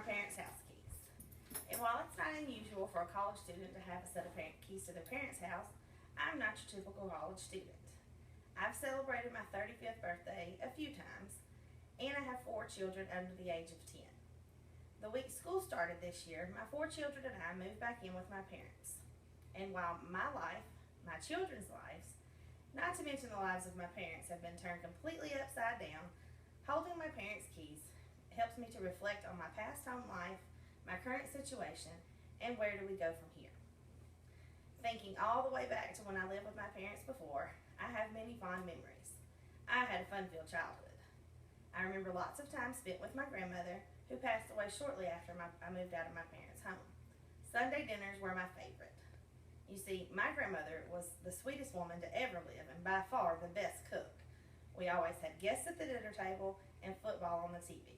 parents' house keys. And while it's not unusual for a college student to have a set of keys to their parents' house, I'm not your typical college student. I've celebrated my 35th birthday a few times, and I have 4 children under the age of 10. The week school started this year, my 4 children and I moved back in with my parents. And while my life, my children's lives, not to mention the lives of my parents, have been turned completely upside down, holding my parents' keys helps me to reflect on my past home life, my current situation, and where do we go from here. Thinking all the way back to when I lived with my parents before, I have many fond memories. I had a fun-filled childhood. I remember lots of time spent with my grandmother, who passed away shortly after I moved out of my parents' home. Sunday dinners were my favorite. You see, my grandmother was the sweetest woman to ever live and by far the best cook. We always had guests at the dinner table and football on the TV.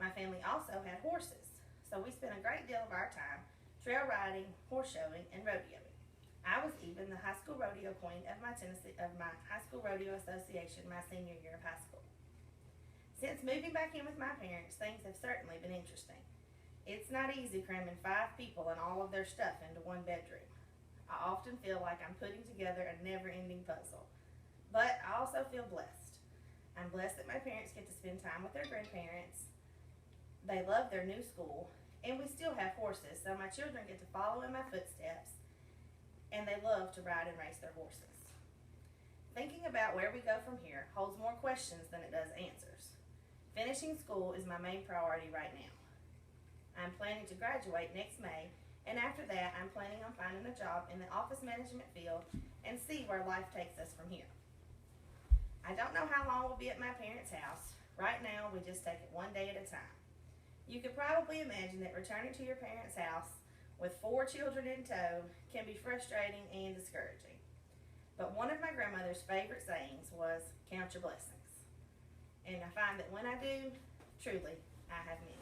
My family also had horses, so we spent a great deal of our time trail riding, horse showing, and rodeoing. I was even the high school rodeo queen of my high school rodeo association my senior year of high school. Since moving back in with my parents, things have certainly been interesting. It's not easy cramming 5 people and all of their stuff into one bedroom. I often feel like I'm putting together a never-ending puzzle, but I also feel blessed. I'm blessed that my parents get to spend time with their grandparents. They love their new school, and we still have horses, so my children get to follow in my footsteps, and they love to ride and race their horses. Thinking about where we go from here holds more questions than it does answers. Finishing school is my main priority right now. I'm planning to graduate next May, and after that, I'm planning on finding a job in the office management field and see where life takes us from here. I don't know how long we'll be at my parents' house. Right now, we just take it one day at a time. You could probably imagine that returning to your parents' house with 4 children in tow can be frustrating and discouraging. But one of my grandmother's favorite sayings was, "Count your blessings." And I find that when I do, truly, I have many.